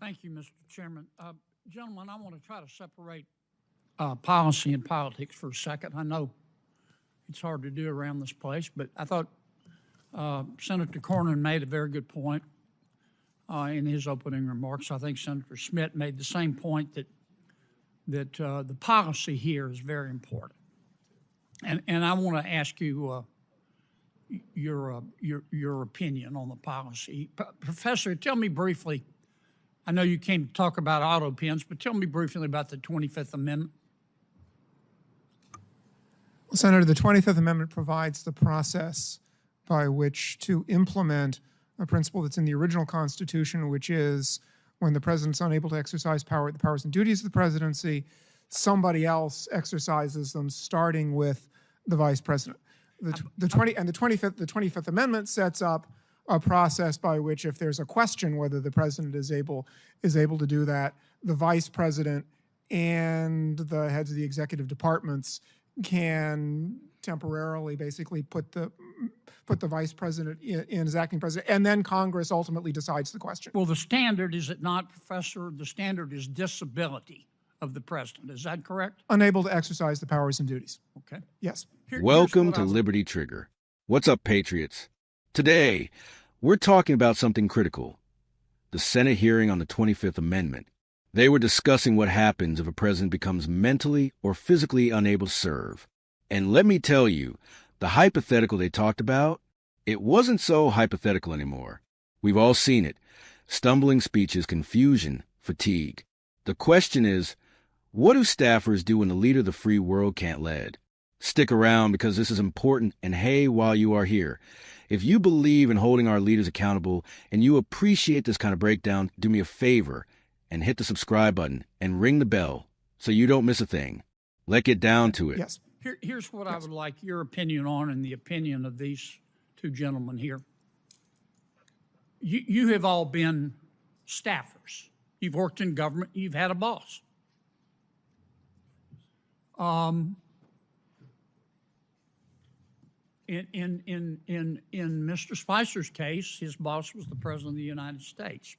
Thank you, Mr. Chairman. Gentlemen, I want to try to separate policy and politics for a second. I know it's hard to do around this place, but I thought Senator Cornyn made a very good point in his opening remarks. I think Senator Smith made the same point that the policy here is very important. And I want to ask you your opinion on the policy. Professor, tell me briefly, I know you came to talk about auto pens, but tell me briefly about the 25th Amendment. Well, Senator, the 25th Amendment provides the process by which to implement a principle that's in the original Constitution, which is when the president's unable to exercise the powers and duties of the presidency, somebody else exercises them, starting with the vice president. The 25th Amendment sets up a process by which, if there's a question whether the president is able to do that, the vice president and the heads of the executive departments can temporarily basically put the vice president in as acting president, and then Congress ultimately decides the question. Well, the standard, is it not, Professor? The standard is disability of the president. Is that correct? Unable to exercise the powers and duties. Okay. Yes. Welcome to Liberty Trigger. What's up, Patriots? Today, we're talking about something critical. The Senate hearing on the 25th Amendment. They were discussing what happens if a president becomes mentally or physically unable to serve. And let me tell you, the hypothetical they talked about, it wasn't so hypothetical anymore. We've all seen it. Stumbling speeches, confusion, fatigue. The question is, what do staffers do when the leader of the free world can't lead? Stick around because this is important, and hey, while you are here, if you believe in holding our leaders accountable and you appreciate this kind of breakdown, do me a favor and hit the subscribe button and ring the bell so you don't miss a thing. Let's get down to it. Yes. Here's what I would like your opinion on, and the opinion of these two gentlemen here. You have all been staffers. You've worked in government. You've had a boss. In Mr. Spicer's case, his boss was the President of the United States.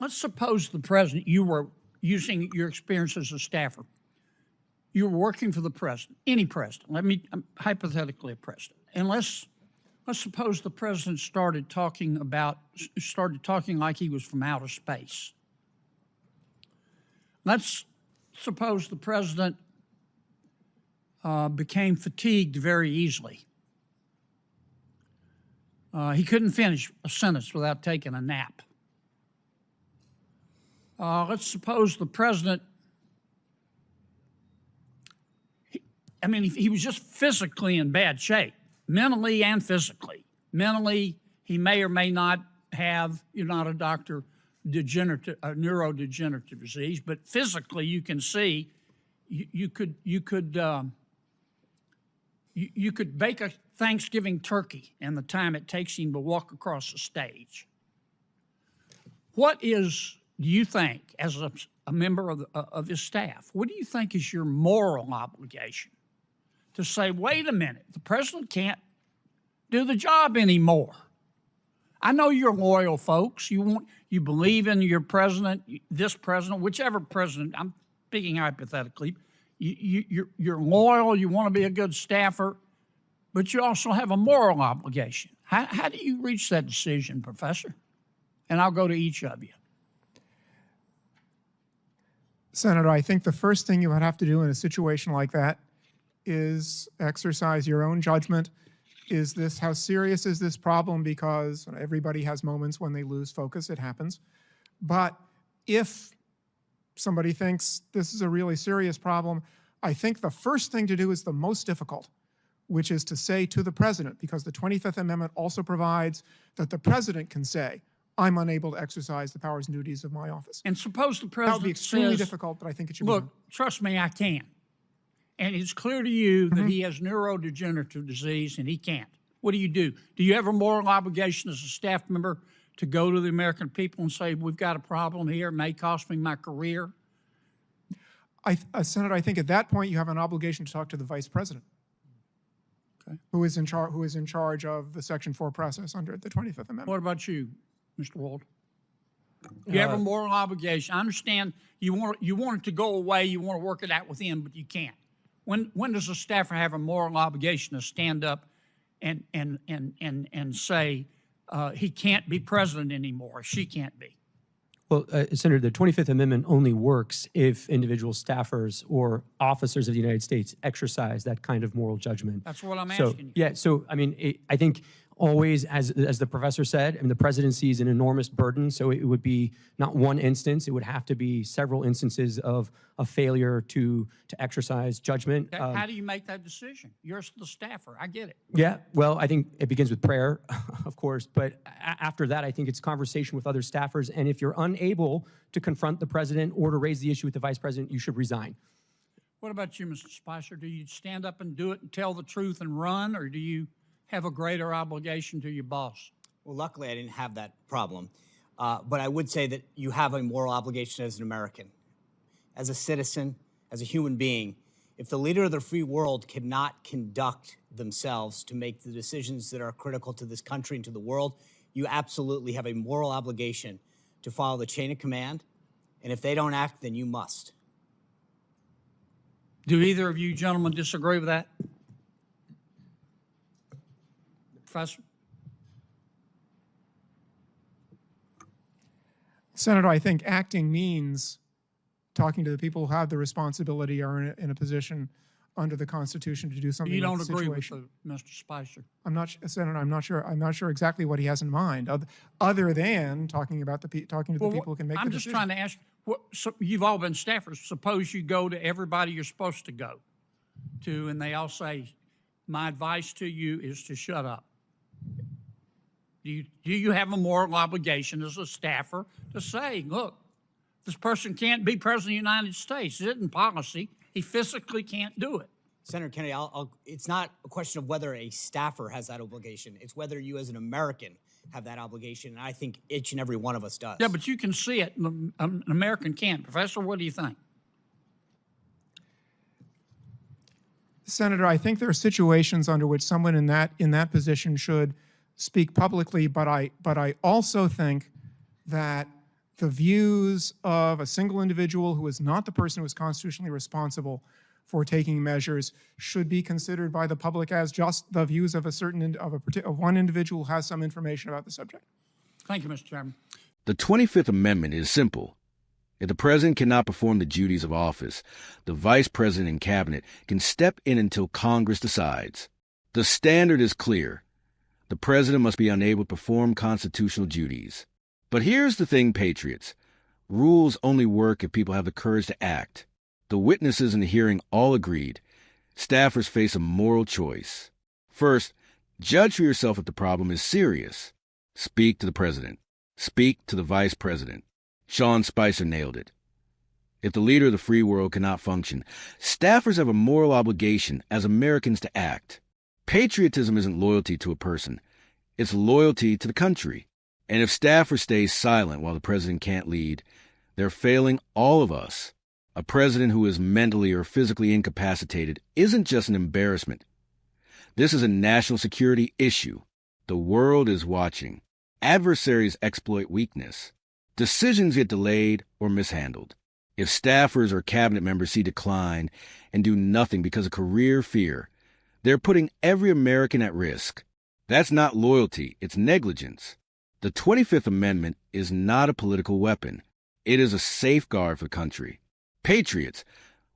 Let's suppose the president, you were using your experience as a staffer. You were working for the president, any president. Hypothetically a president. And let's suppose the president started talking like he was from outer space. Let's suppose the president became fatigued very easily. He couldn't finish a sentence without taking a nap. Let's suppose the president, he was just physically in bad shape, mentally and physically. Mentally, he may or may not have, you're not a doctor, neurodegenerative disease, but physically you can see you could bake a Thanksgiving turkey in the time it takes him to walk across the stage. Do you think, as a member of his staff, what do you think is your moral obligation to say, wait a minute, the president can't do the job anymore? I know you're loyal folks. You believe in your president, this president, whichever president. I'm speaking hypothetically. You're loyal. You want to be a good staffer, but you also have a moral obligation. How do you reach that decision, Professor? And I'll go to each of you. Senator, I think the first thing you would have to do in a situation like that is exercise your own judgment. How serious is this problem? Because everybody has moments when they lose focus, it happens. But if somebody thinks this is a really serious problem, I think the first thing to do is the most difficult, which is to say to the president, because the 25th Amendment also provides that the president can say, I'm unable to exercise the powers and duties of my office. And suppose the president That would be extremely says, difficult, but I think it should be look, done. trust me, I can. And it's clear to you that he has neurodegenerative disease and he can't. What do? Do you have a moral obligation as a staff member to go to the American people and say, we've got a problem here, it may cost me my career? Senator, I think at that point you have an obligation to talk to the vice president. who is in charge of the Section 4 process under the 25th Amendment. What about you, Mr. Wald? You have a moral obligation. I understand you want it to go away. You want to work it out with him, but you can't. When does a staffer have a moral obligation to stand up and say he can't be president anymore, or she can't be? Well, Senator, the 25th Amendment only works if individual staffers or officers of the United States exercise that kind of moral judgment. That's what I'm asking you. Yeah, so, I mean, I think always, as the professor said, I mean, the presidency is an enormous burden, so it would be not one instance, it would have to be several instances of a failure to exercise judgment. How do you make that decision? You're the staffer. I get it. Yeah, well, I think it begins with prayer, of course, but after that, I think it's conversation with other staffers, and if you're unable to confront the president or to raise the issue with the vice president, you should resign. What about you, Mr. Spicer? Do you stand up and do it and tell the truth and run, or do you have a greater obligation to your boss? Well, luckily, I didn't have that problem. But I would say that you have a moral obligation as an American, as a citizen, as a human being. If the leader of the free world cannot conduct themselves to make the decisions that are critical to this country and to the world, you absolutely have a moral obligation to follow the chain of command. And if they don't act, then you must. Do either of you gentlemen disagree with that? Professor? Senator, I think acting means talking to the people who have the responsibility or in a position under the Constitution to do something. You about don't the agree situation. with Mr. Spicer? Senator, I'm not sure exactly what he has in mind, other than talking to the people who can make the decision. I'm just trying to ask. So you've all been staffers. Suppose you go to everybody you're supposed to go to, and they all say, "My advice to you is to shut up." Do you have a moral obligation as a staffer to say, look, this person can't be president of the United States. It isn't policy. He physically can't do it. Senator Kennedy, it's not a question of whether a staffer has that obligation. It's whether you as an American have that obligation, and I think each and every one of us does. Yeah, but you can see it. An American can't. Professor, what do you think? Senator, I think there are situations under which someone in that position should speak publicly, but I also think that the views of a single individual who is not the person who is constitutionally responsible for taking measures should be considered by the public as just the views of one individual who has some information about the subject. Thank you, Mr. Chairman. The 25th Amendment is simple. If the president cannot perform the duties of office, the vice president and cabinet can step in until Congress decides. The standard is clear. The president must be unable to perform constitutional duties. But here's the thing, patriots. Rules only work if people have the courage to act. The witnesses in the hearing all agreed. Staffers face a moral choice. First, judge for yourself if the problem is serious. Speak to the president. Speak to the vice president. Sean Spicer nailed it. If the leader of the free world cannot function, staffers have a moral obligation as Americans to act. Patriotism isn't loyalty to a person. It's loyalty to the country. And if staffers stay silent while the president can't lead, they're failing all of us. A president who is mentally or physically incapacitated isn't just an embarrassment. This is a national security issue. The world is watching. Adversaries exploit weakness. Decisions get delayed or mishandled. If staffers or cabinet members see decline and do nothing because of career fear, they're putting every American at risk. That's not loyalty, it's negligence. The 25th Amendment is not a political weapon. It is a safeguard for the country. Patriots,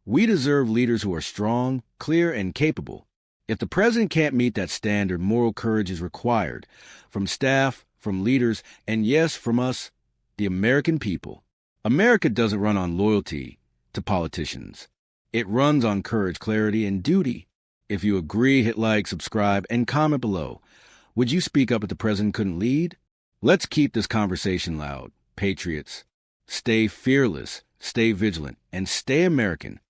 we deserve leaders who are strong, clear, and capable. If the president can't meet that standard, moral courage is required from staff, from leaders, and yes, from us, the American people. America doesn't run on loyalty to politicians. It runs on courage, clarity, and duty. If you agree, hit like, subscribe, and comment below. Would you speak up if the president couldn't lead? Let's keep this conversation loud. Patriots, stay fearless, stay vigilant, and stay American.